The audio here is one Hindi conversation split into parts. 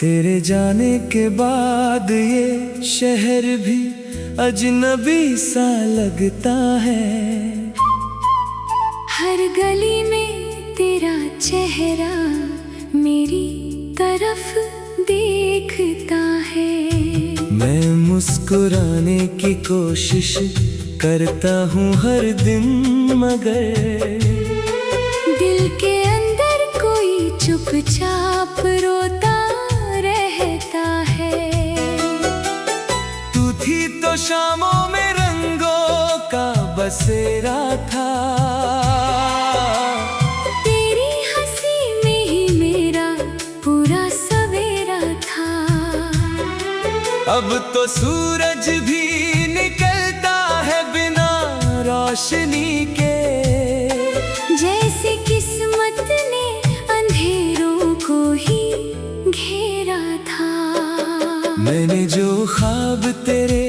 तेरे जाने के बाद ये शहर भी अजनबी सा लगता है। हर गली में तेरा चेहरा मेरी तरफ देखता है। मैं मुस्कुराने की कोशिश करता हूँ हर दिन, मगर दिल के अंदर कोई चुपचाप रोता रहता है। तू थी तो शामों में रंगों का बसेरा था, तेरी हंसी में ही मेरा पूरा सवेरा था। अब तो सूरज भी निकलता है बिना रोशनी के। जैसे किस्मत ने अंधेरों को ही घेरा था। मैंने जो ख्वाब तेरे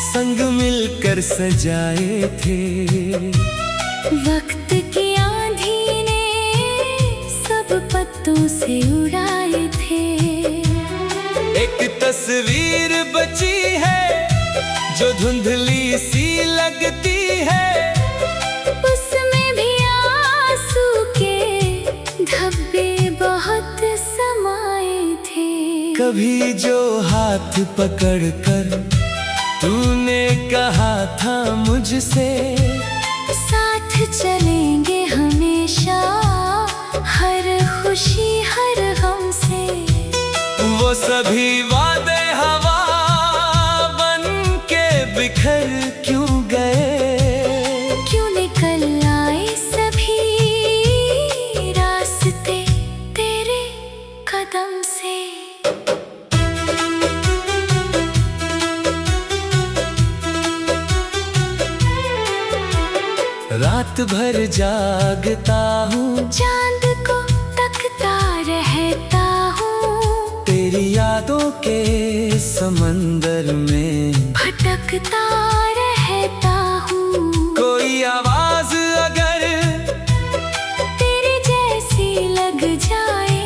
संग मिलकर सजाए थे, वक्त की आंधी ने सब पत्तों से उड़ाए थे। एक तस्वीर बची है जो धुंधली सी लगती है, उसमें भी आंसू के धब्बे बहुत समाए थे। कभी जो हाथ पकड़कर तूने कहा था मुझसे, साथ चलेंगे हमेशा हर खुशी हर गम से। वो सभी वादे हवा बन के बिखर क्यों गए? क्यों निकल आए सभी रास्ते तेरे कदम से। रात भर जागता हूँ, चांद को तकता रहता हूँ, तेरी यादों के समंदर में भटकता रहता हूँ। कोई आवाज अगर तेरे जैसी लग जाए,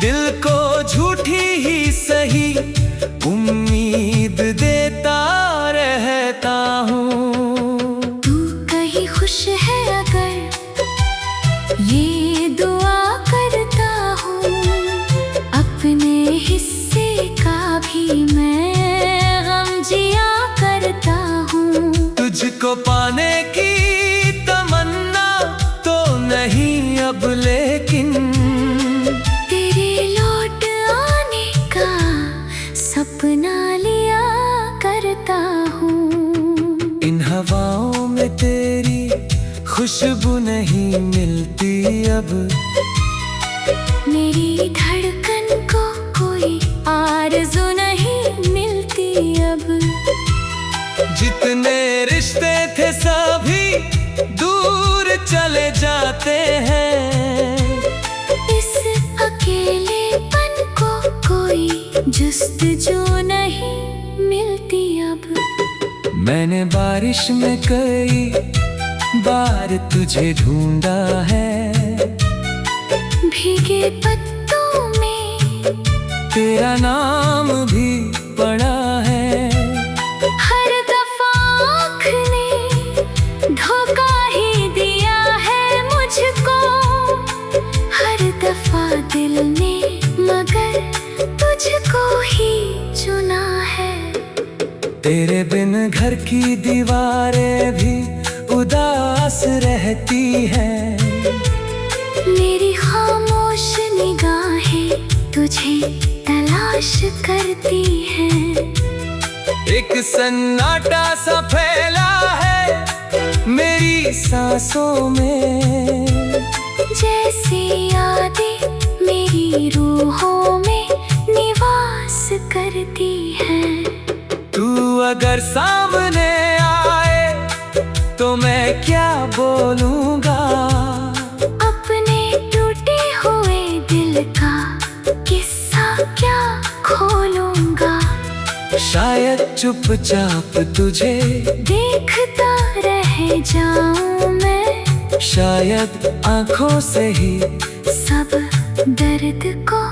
दिल को झूठी ही सही उम्मीद देता रहता हूँ। तू कहीं खुश है अगर ये दुआ करता हूँ, अपने हिस्से का भी मैं गम जिया करता हूँ। तुझको पाने की तमन्ना तो नहीं अब, लेकिन तेरे लौट आने का सपना लिया करता हूँ। इन हवाओं में तेरी खुशबू नहीं मिलती अब, मेरी धड़कन को कोई आरज़ू नहीं मिलती अब। जितने रिश्ते थे सभी दूर चले जाते हैं, इस अकेलेपन को कोई जुस्तजू नहीं मिलती अब। मैंने बारिश में कई बार तुझे ढूंढा है, भीगे पत्तों में तेरा नाम भी पड़ा है। हर दफा आँख ने धोखा ही दिया है मुझको, हर दफा दिल ने मगर तुझको ही चुना है। तेरे बिन घर की दीवारें भी उदास रहती हैं, मेरी खामोश निगाहें तुझे तलाश करती हैं। एक सन्नाटा सा फैला है मेरी सांसों में, जैसे यादें मेरी रूहों में निवास करती हैं। तू अगर सामने आए तो मैं क्या बोलूँगा, अपने टूटे हुए दिल का किस्सा क्या खोलूँगा। शायद चुपचाप तुझे देखता रह जाऊँ मैं, शायद आँखों से ही सब दर्द को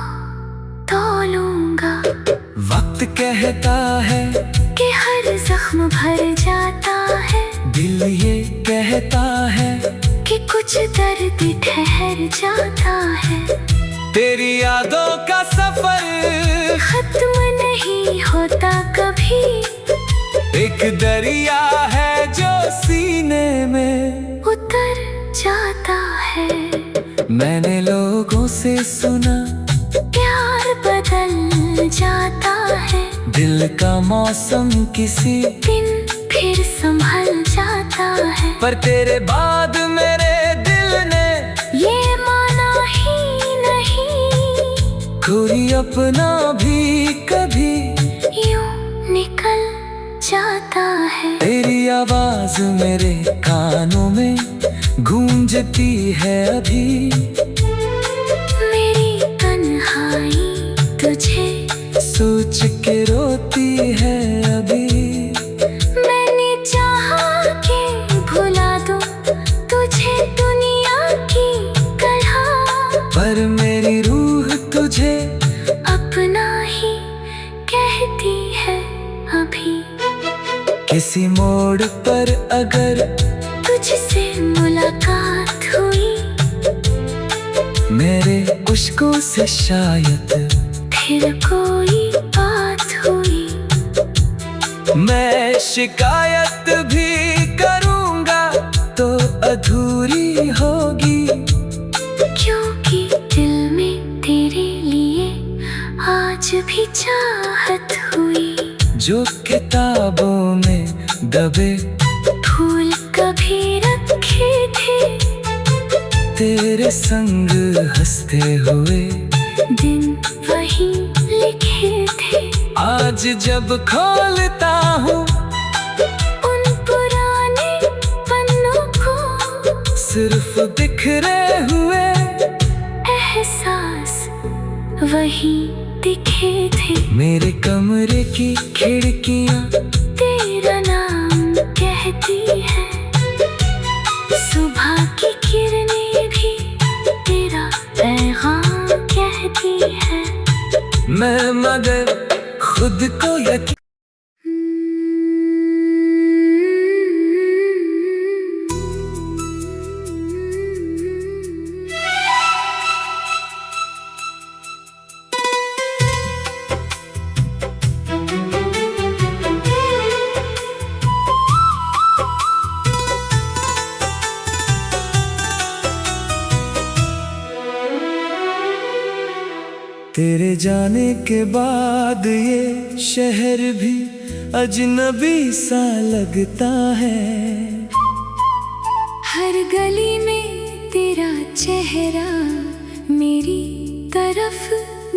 पाऊंगा। वक्त कहता है कि हर जख्म भर जाता है, दिल ये कहता है कि कुछ दर्द ठहर जाता है। तेरी यादों का सफर खत्म नहीं होता कभी, एक दरिया है जो सीने में उतर जाता है। मैंने लोगों से सुना प्यार बदल जाता है, दिल का मौसम किसी दिन फिर संभल जाता है। पर तेरे बाद मेरे दिल ने ये माना ही नहीं, कोई अपना भी कभी यूं निकल जाता है। तेरी आवाज मेरे कानों में गूंजती है अभी, मेरी तन्हाई तुझे सोच के रोती है अभी। मैंने चाहा कि भुला दूं तुझे दुनिया की कलह, पर मेरी रूह तुझे अपना ही कहती है अभी। किसी मोड़ पर अगर तुझसे मुलाकात हुई, मेरे इश्कों से शायद फिर कोई बात हुई, मैं शिकायत भी करूंगा तो अधूरी होगी, क्योंकि दिल में तेरे लिए आज भी चाहत हुई। जो किताबों में दबे फूल कभी रखे थे, तेरे संग हंसते हुए दिन वही लिखे थे। आज जब खोलता हूँ उन पुराने पन्नों को, सिर्फ बिखरे हुए एहसास वही दिखे थे। मेरे कमरे की खिड़कियाँ तेरा नाम कहती है, सुबह की किरणें भी तेरा पैगाम कहती है। मैं मगर खुद को यकीन तेरे जाने के बाद ये शहर भी अजनबी सा लगता है। हर गली में तेरा चेहरा मेरी तरफ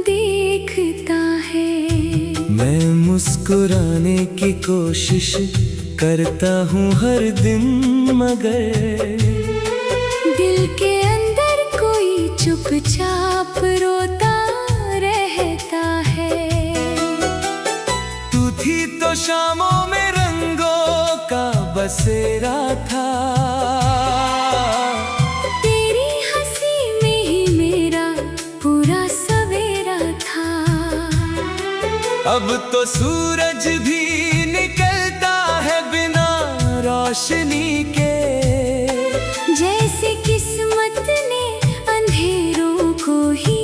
देखता है। मैं मुस्कुराने की कोशिश करता हूँ हर दिन, मगर दिल के अंदर कोई चुपचाप रोता रहता है। तू थी तो शामों में रंगों का बसेरा था, तेरी हंसी में ही मेरा पूरा सवेरा था। अब तो सूरज भी निकलता है बिना रोशनी के, जैसे किस्मत ने अंधेरों को ही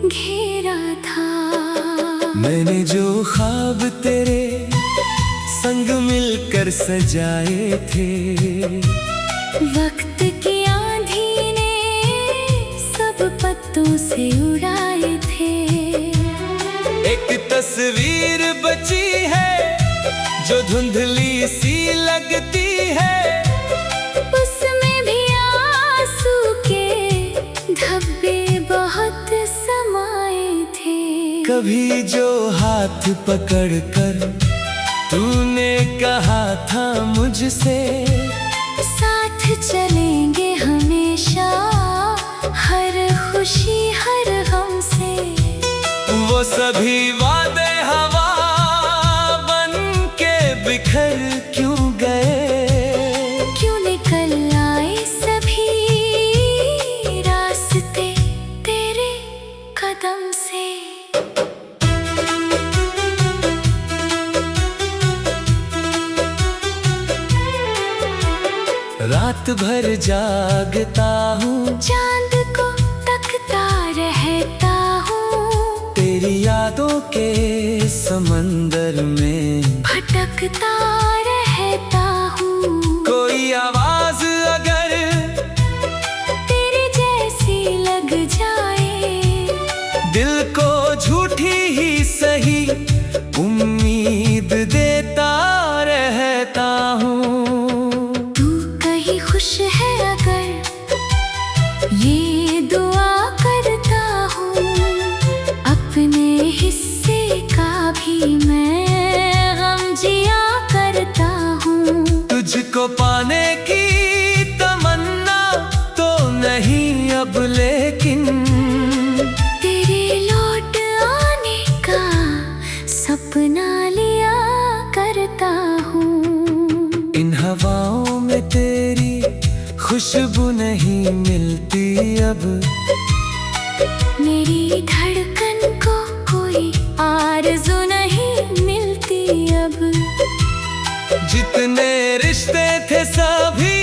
घेरा था। मैंने जो ख्वाब तेरे संग मिलकर सजाए थे, वक्त की आंधी ने सब पत्तों से उड़ाए थे। एक तस्वीर बची है जो धुंधली सी लगती है, उसमें भी आंसू के धब्बे बहुत समाए थे। कभी जो हाथ पकड़कर तूने कहा था मुझसे, साथ चलेंगे हमेशा हर खुशी हर गम से। वो सभी वादे हवा बन के बिखर क्यों गए, क्यों निकल आए सभी रास्ते तेरे कदम से। रात भर जागता हूँ, चांद को तकता रहता हूँ, तेरी यादों के समंदर में भटकता रहता हूँ। कोई आवाज अगर तेरे जैसी लग जाए, दिल को झूठी ही सही उम्मीद देता रहता हूँ। तू कहीं खुश है अगर ये दुआ करता हूँ, अपने हिस्से का भी मैं गम जिया करता हूँ। तुझको पाने की तमन्ना तो नहीं अब, लेकिन तेरे लौट आने का सपना लिया करता हूँ। इन हवाओं में तेरी खुशबू नहीं मिलती अब, मेरी धड़कन को कोई आरज़ू नहीं मिलती अब। जितने रिश्ते थे सभी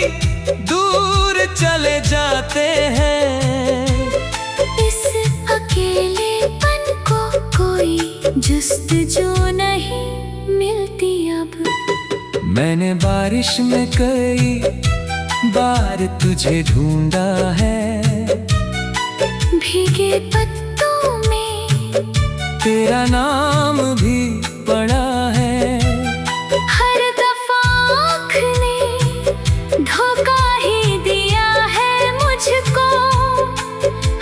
दूर चले जाते हैं, इस अकेलेपन को कोई जुस्तजू नहीं मिलती अब। मैंने बारिश में कई बार तुझे ढूंढा है, भीगे पत्तों में तेरा नाम भी पड़ा है। हर दफा आँख ने धोखा ही दिया है मुझको,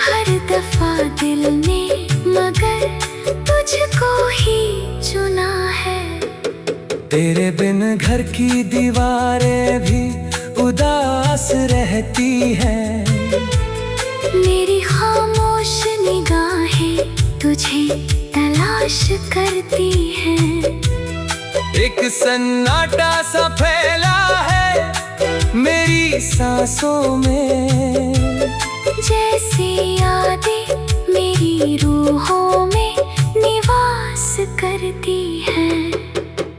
हर दफा दिल ने मगर तुझको ही चुना है। तेरे बिन घर की दीवारें भी उदास रहती हैं, मेरी खामोश निगाहें तुझे तलाश करती हैं। एक सन्नाटा सा फैला है मेरी सांसों में, जैसे यादें मेरी रूहों में निवास करती हैं।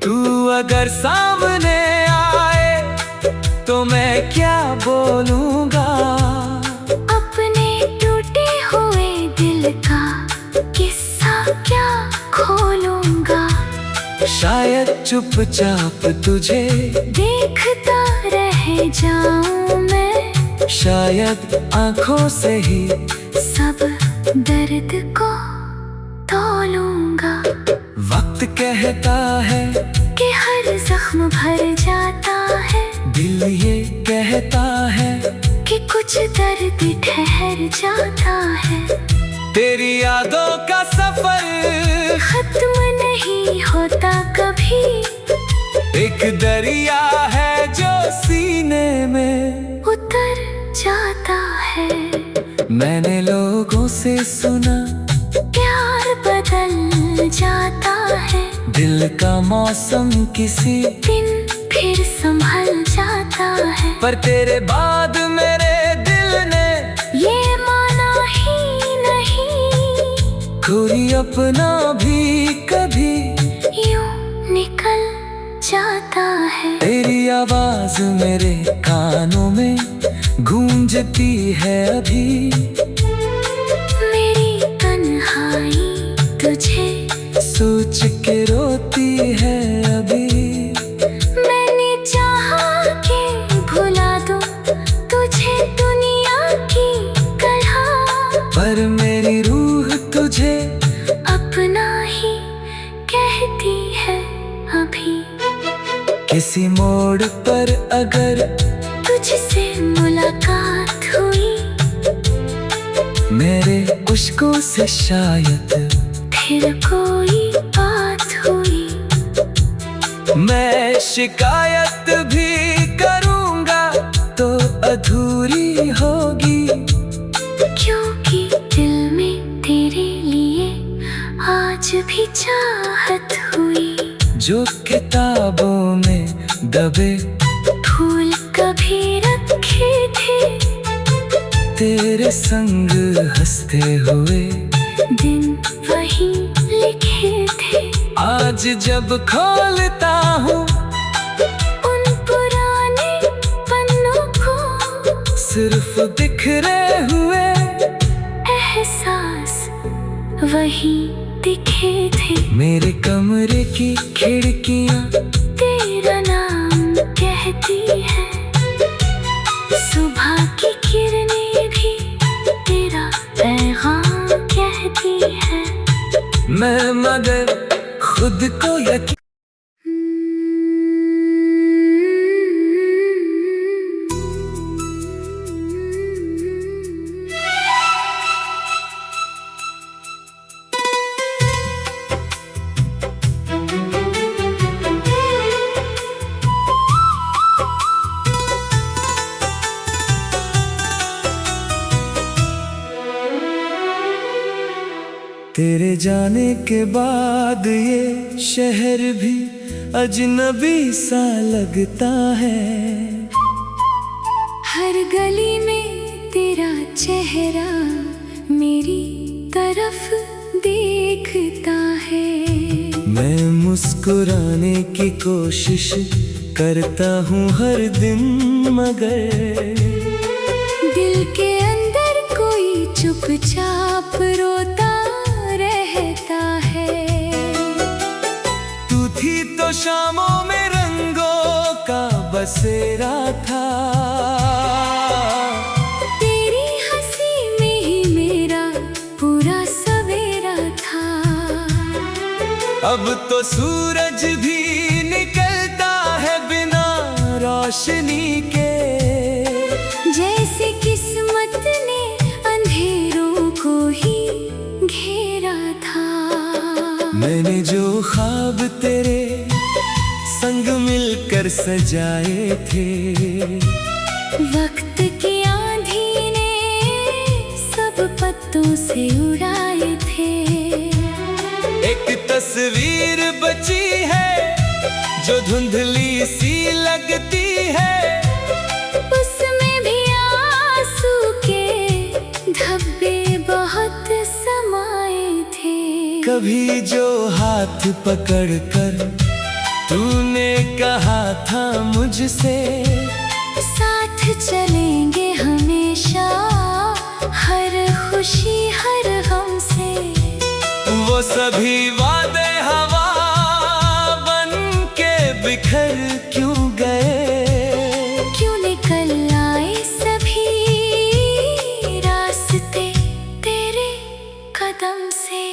तू अगर सामने आए तो मैं क्या बोलूँगा, अपने टूटे हुए दिल का किस्सा क्या खोलूंगा। शायद चुपचाप तुझे देखता रह जाऊं मैं, शायद आँखों से ही सब दर्द को तोलूंगा। वक्त कहता है कि हर जख्म भर जाता है, दिल ये कहता है कि कुछ दर्द ठहर जाता है। तेरी यादों का सफर खत्म नहीं होता कभी, एक दरिया है जो सीने में उतर जाता है। मैंने लोगों से सुना प्यार बदल जाता है, दिल का मौसम किसी दिन फिर संभल जाता है। पर तेरे बाद मेरे दिल ने ये माना ही नहीं, कोई अपना भी कभी यूं निकल जाता है। तेरी आवाज मेरे कानों में गूंजती है अभी, मेरी तन्हाई तुझे सोच के रोती है अभी। मैंने चाहा कि भुला दूं तुझे दुनिया की कलह, पर मेरी रूह तुझे अपना ही कहती है अभी। किसी मोड़ पर अगर तुझसे मुलाकात हुई, मेरे उश्कों से शायद फिर कोई बात हुई, मैं शिकायत भी करूँगा तो अधूरी होगी, क्योंकि दिल में तेरे लिए आज भी चाहत हुई। जो किताबों में दबे फूल कभी रखे थे, तेरे संग हंसते हुए दिन वही लिखे थे। आज जब खोलता हूँ उन पुराने पन्नों को, सिर्फ बिखरे हुए एहसास वही दिखे थे। मेरे कमरे की खिड़कियां तेरा नाम कहती है, सुबह की किरणें भी तेरा पैगाम कहती है। मैं मगर खुद को यकीन तेरे जाने के बाद ये शहर भी अजनबी सा लगता है। हर गली में तेरा चेहरा मेरी तरफ देखता है। मैं मुस्कुराने की कोशिश करता हूँ हर दिन, मगर दिल के अंदर कोई चुपचाप रोता रहता है। तू थी तो शामों में रंगों का बसेरा था, तेरी हंसी में ही मेरा पूरा सवेरा था। अब तो सूरज भी निकलता है बिना रोशनी के। जैसे किस्मत ने अंधेरों को ही घेरा था। मैंने जो ख्वाब तेरे संग मिलकर सजाए थे, वक्त की आंधी ने सब पत्तों से उड़ाए थे। एक तस्वीर बची है जो धुंधली सी लगती है, उसमें भी आंसू के धब्बे बहुत समाए थे। कभी जो हाथ पकड़कर तूने कहा था मुझसे, साथ चलेंगे हमेशा हर खुशी हर गम से। वो सभी वादे हवा बन के बिखर क्यों गए? क्यों निकल आए सभी रास्ते तेरे कदम से।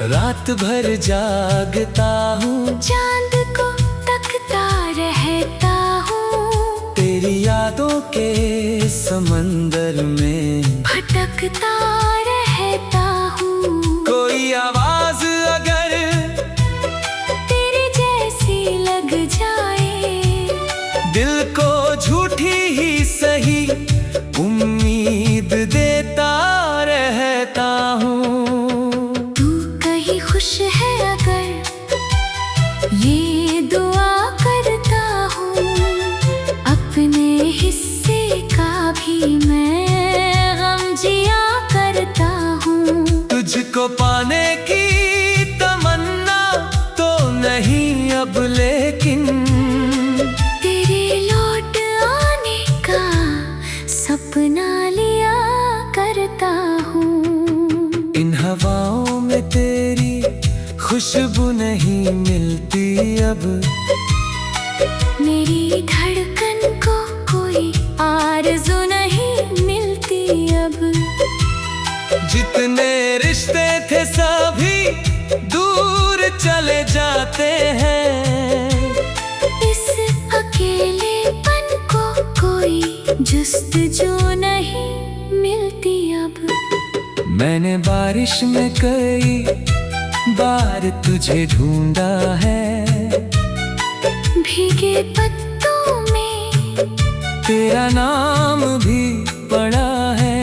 रात भर जागता हूँ, चांद को तकता रहता हूँ, तेरी यादों के समंदर में भटकता रहता हूँ। कोई आवाज अगर तेरे जैसी लग जाए, दिल को झूठी ही सही उम्मीद देता रहता हूँ। तू कहीं खुश है अगर ये दुआ करता हूँ, अपने हिस्से का भी मैं गम जिया करता हूँ। तुझको पाने की तमन्ना तो नहीं अब, लेकिन तेरे लौट आने का सपना लिया करता हूँ। इन हवाओं में तेरी खुशबू नहीं मिलती अब, मेरी धड़कन को कोई आरज़ू नहीं मिलती अब। जितने रिश्ते थे सभी दूर चले जाते हैं, इस अकेलेपन को कोई जुस्तजू नहीं मिलती अब। मैंने बारिश में कई बार तुझे ढूंढा है, भीगे पत्तों में तेरा नाम भी पड़ा है।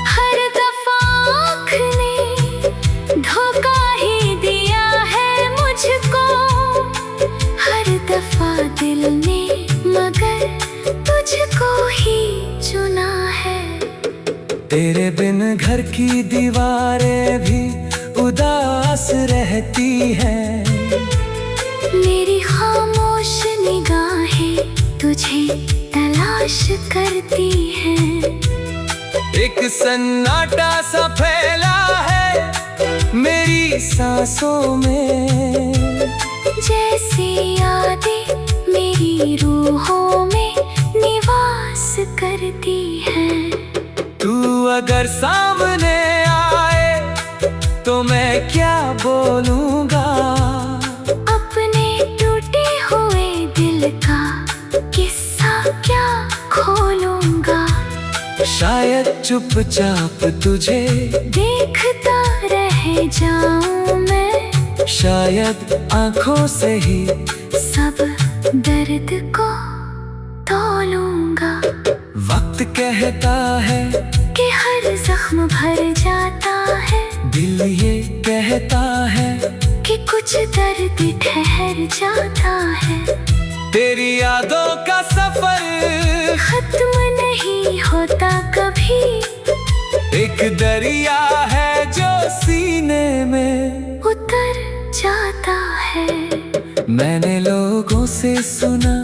हर दफा आँख ने धोखा ही दिया है मुझको, हर दफा दिल ने मगर तुझको ही चुना है। तेरे बिन घर की दीवारें भी उदास रहती है। मेरी खामोश निगाहें तुझे तलाश करती हैं। एक सन्नाटा सा फैला है मेरी सांसों में, जैसे यादें मेरी रूहों में निवास करती हैं। तू अगर सामने आए तो मैं क्या बोलूँगा, अपने टूटे हुए दिल का किस्सा क्या खोलूँगा। शायद चुपचाप तुझे देखता रह जाऊं मैं, शायद आँखों से ही सब दर्द को तोलूंगा। वक्त कहता है कि हर जख्म भर जाता है, दिल ये कहता है कि कुछ दर्द ठहर जाता है। तेरी यादों का सफर खत्म नहीं होता कभी, एक दरिया है जो सीने में उतर जाता है। मैंने लोगों से सुना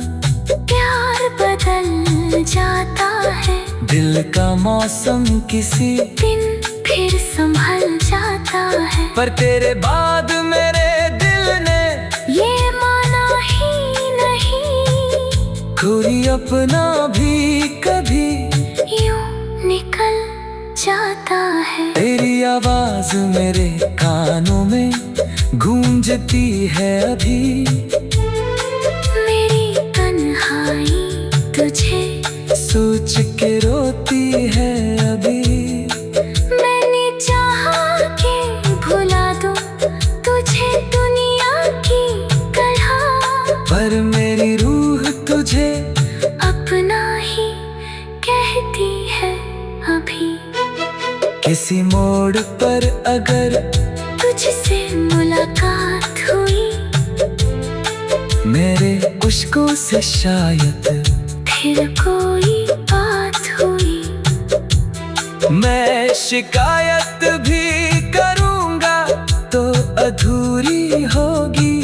प्यार बदल जाता है, दिल का मौसम किसी दिन फिर संभल जाता है। पर तेरे बाद मेरे दिल ने ये माना ही नहीं, कोई अपना भी कभी यूं निकल जाता है। तेरी आवाज मेरे कानों में गूंजती है अभी, मेरी तन्हाई तुझे सोच के रोती है अभी। मैंने चाहा कि भुला दूं तुझे दुनिया की कलह, पर मेरी रूह तुझे अपना ही कहती है अभी। किसी मोड़ पर अगर तुझसे मुलाकात हुई, मेरे उश्कों से शायद फिर कोई बात हुई, मैं शिकायत भी करूँगा तो अधूरी होगी,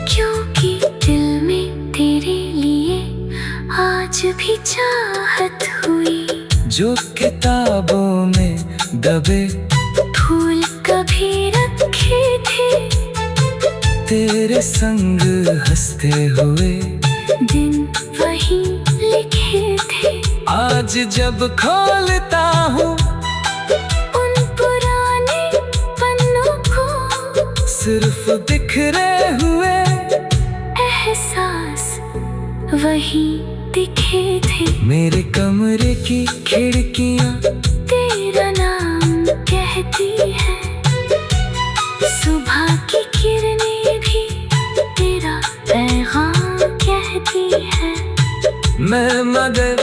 क्योंकि दिल में तेरे लिए आज भी चाहत हुई। जो किताबों में दबे फूल कभी रखे थे, तेरे संग हंसते हुए दिन वही लिखे थे। आज जब खोलता हूँ उन पुराने पन्नों को, सिर्फ बिखरे हुए एहसास वही दिखे थे। मेरे कमरे की खिड़कियाँ तेरा नाम कहती है, सुबह की किरणें भी तेरा पैगाम कहती है। मैं मगर